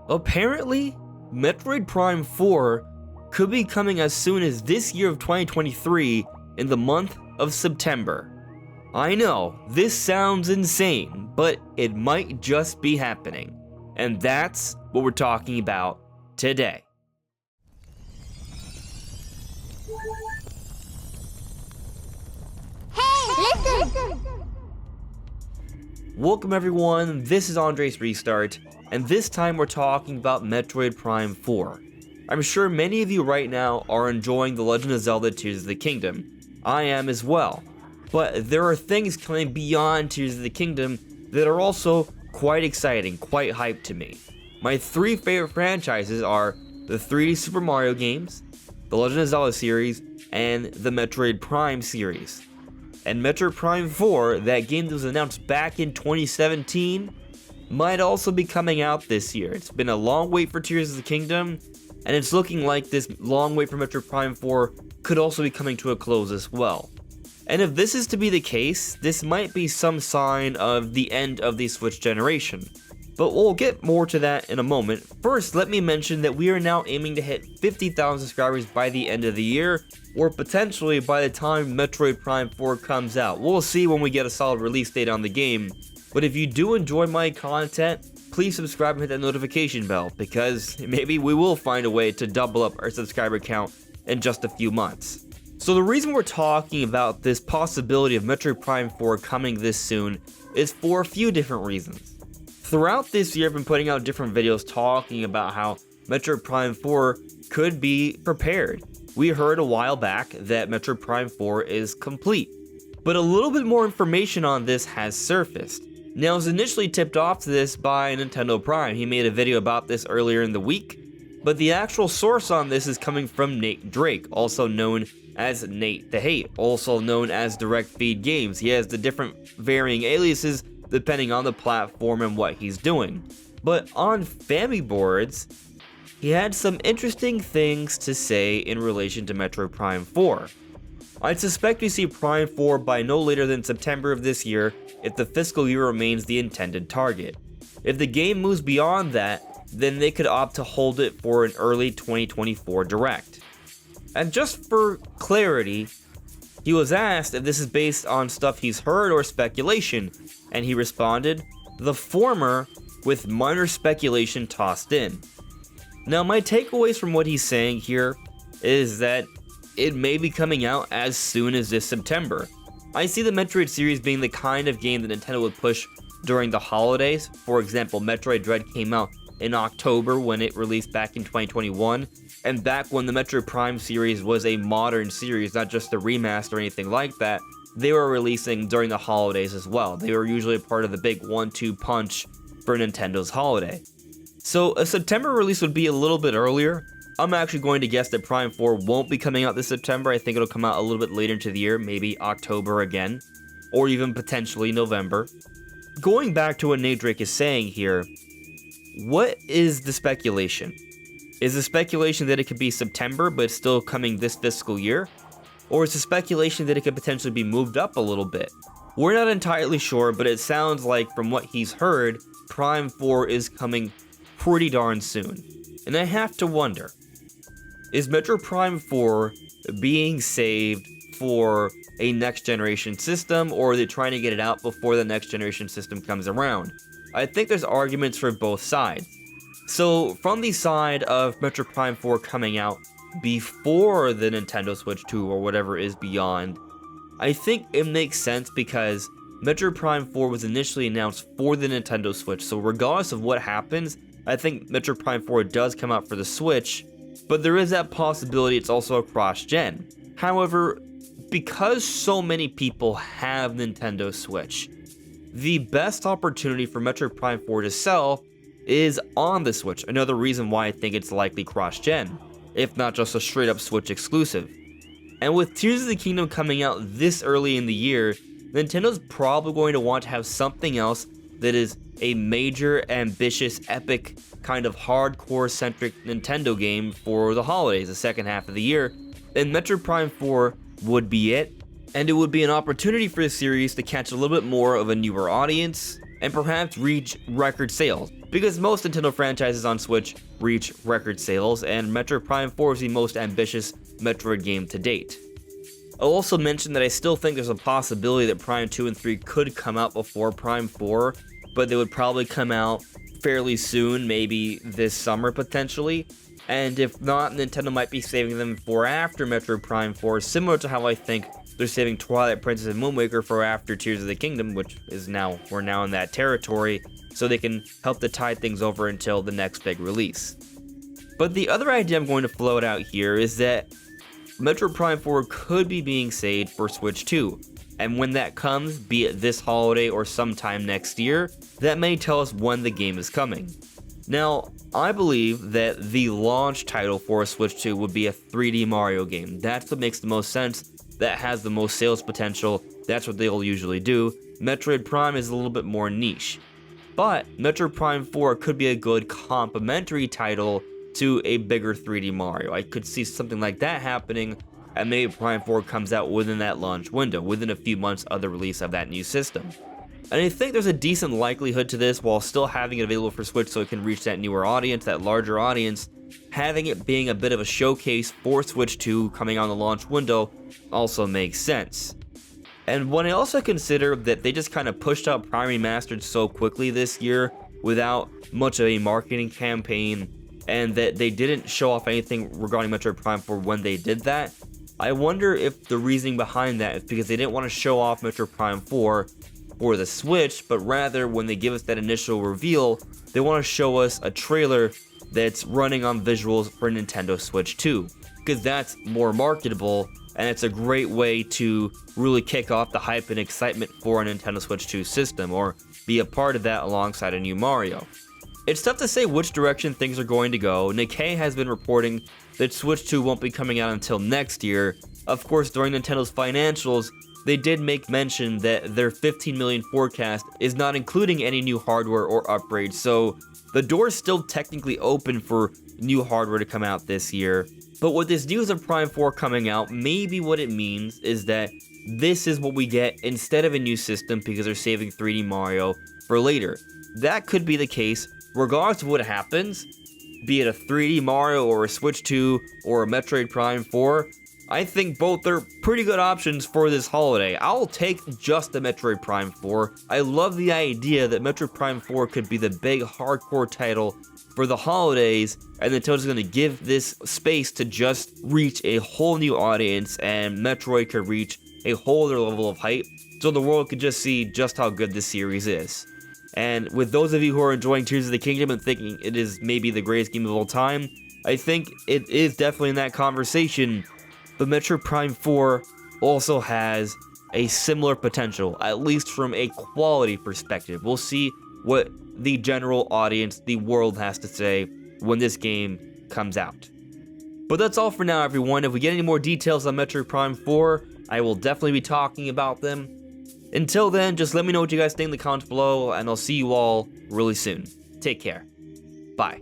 Apparently, Metroid Prime 4 could be coming as soon as this year of 2023 in the month of September. I know, this sounds insane, but it might just be happening. And that's what we're talking about today. Hey, listen! Welcome everyone, this is Andre's Restart, and this time we're talking about Metroid Prime 4. I'm sure many of you right now are enjoying The Legend of Zelda Tears of the Kingdom. I am as well. But there are things coming beyond Tears of the Kingdom that are also quite exciting, quite hyped to me. My three favorite franchises are the 3D Super Mario games, The Legend of Zelda series, and the Metroid Prime series. And Metroid Prime 4, that game that was announced back in 2017, might also be coming out this year. It's been a long wait for Tears of the Kingdom, and it's looking like this long wait for Metroid Prime 4 could also be coming to a close as well. And if this is to be the case, this might be some sign of the end of the Switch generation. But we'll get more to that in a moment. First, let me mention that we are now aiming to hit 50,000 subscribers by the end of the year, or potentially by the time Metroid Prime 4 comes out. We'll see when we get a solid release date on the game. But if you do enjoy my content, please subscribe and hit that notification bell, because maybe we will find a way to double up our subscriber count in just a few months. So the reason we're talking about this possibility of Metroid Prime 4 coming this soon is for a few different reasons. Throughout this year, I've been putting out different videos talking about how Metroid Prime 4 could be prepared. We heard a while back that Metroid Prime 4 is complete, but a little bit more information on this has surfaced. Now, I was initially tipped off to this by Nintendo Prime. He made a video about this earlier in the week, but the actual source on this is coming from Nate Drake, also known as Nate the Hate, also known as Direct Feed Games. He has the different varying aliases depending on the platform and what he's doing. But on Family Boards, he had some interesting things to say in relation to Metroid Prime 4. I suspect we see Prime 4 by no later than September of this year if the fiscal year remains the intended target. If the game moves beyond that, then they could opt to hold it for an early 2024 Direct. And just for clarity, he was asked if this is based on stuff he's heard or speculation, and he responded, the former, with minor speculation tossed in. Now, my takeaways from what he's saying here is that it may be coming out as soon as this September. I see the Metroid series being the kind of game that Nintendo would push during the holidays. For example, Metroid Dread came out in October when it released back in 2021, and back when the Metroid Prime series was a modern series, not just a remaster or anything like that, they were releasing during the holidays as well. They were usually a part of the big 1-2 punch for Nintendo's holiday. So a September release would be a little bit earlier. I'm actually going to guess that Prime 4 won't be coming out this September. I think it'll come out a little bit later into the year, maybe October again, or even potentially November. Going back to what Nate Drake is saying here, what is the speculation? Is the speculation that it could be September but still coming this fiscal year? Or is the speculation that it could potentially be moved up a little bit? We're not entirely sure, but it sounds like from what he's heard, Prime 4 is coming pretty darn soon. And I have to wonder, is Metroid Prime 4 being saved for a next generation system, or are they trying to get it out before the next generation system comes around? I think there's arguments for both sides. So from the side of Metroid Prime 4 coming out before the Nintendo Switch 2 or whatever is beyond, I think it makes sense because Metroid Prime 4 was initially announced for the Nintendo Switch, so regardless of what happens, I think Metroid Prime 4 does come out for the Switch, but there is that possibility it's also a cross-gen. However, because so many people have Nintendo Switch, the best opportunity for Metroid Prime 4 to sell is on the Switch, another reason why I think it's likely cross-gen, if not just a straight-up Switch exclusive. And with Tears of the Kingdom coming out this early in the year, Nintendo's probably going to want to have something else that is a major, ambitious, epic, kind of hardcore-centric Nintendo game for the holidays, the second half of the year, and Metroid Prime 4 would be it, and it would be an opportunity for the series to catch a little bit more of a newer audience, and perhaps reach record sales. because most Nintendo franchises on Switch reach record sales, and Metroid Prime 4 is the most ambitious Metroid game to date. I'll also mention that I still think there's a possibility that Prime 2 and 3 could come out before Prime 4, but they would probably come out fairly soon, maybe this summer potentially. And if not, Nintendo might be saving them for after Metroid Prime 4, similar to how I think they're saving Twilight Princess and Wind Waker for after Tears of the Kingdom, which is we're now in that territory, so they can help to tide things over until the next big release. But the other idea I'm going to float out here is that Metroid Prime 4 could be being saved for Switch 2, and when that comes, be it this holiday or sometime next year, that may tell us when the game is coming. Now, I believe that the launch title for Switch 2 would be a 3D Mario game. That's what makes the most sense, that has the most sales potential, that's what they'll usually do. Metroid Prime is a little bit more niche. But Metroid Prime 4 could be a good complementary title to a bigger 3D Mario. I could see something like that happening, and maybe Prime 4 comes out within that launch window, within a few months of the release of that new system. And I think there's a decent likelihood to this while still having it available for Switch so it can reach that newer audience, that larger audience. Having it being a bit of a showcase for Switch 2 coming on the launch window also makes sense. And when I also consider that they just kind of pushed out Prime Remastered so quickly this year without much of a marketing campaign, and that they didn't show off anything regarding Metroid Prime 4 when they did that, I wonder if the reasoning behind that is because they didn't want to show off Metroid Prime 4 for the Switch, but rather when they give us that initial reveal, they want to show us a trailer that's running on visuals for Nintendo Switch 2, because that's more marketable, and it's a great way to really kick off the hype and excitement for a Nintendo Switch 2 system, or be a part of that alongside a new Mario. It's tough to say which direction things are going to go. Nikkei has been reporting that Switch 2 won't be coming out until next year. Of course, during Nintendo's financials, they did make mention that their 15 million forecast is not including any new hardware or upgrades, so the door is still technically open for new hardware to come out this year. But with this news of Prime 4 coming out, maybe what it means is that this is what we get instead of a new system because they're saving 3D Mario for later. That could be the case regardless of what happens, be it a 3D Mario or a Switch 2 or a Metroid Prime 4. I think both are pretty good options for this holiday. I'll take just the Metroid Prime 4. I love the idea that Metroid Prime 4 could be the big hardcore title for the holidays, and Nintendo's going to give this space to just reach a whole new audience, and Metroid could reach a whole other level of hype, so the world could just see just how good this series is. And with those of you who are enjoying Tears of the Kingdom and thinking it is maybe the greatest game of all time, I think it is definitely in that conversation. But Metroid Prime 4 also has a similar potential, at least from a quality perspective. We'll see what the general audience, the world, has to say when this game comes out. But that's all for now, everyone. If we get any more details on Metroid Prime 4, I will definitely be talking about them. Until then, just let me know what you guys think in the comments below, and I'll see you all really soon. Take care. Bye.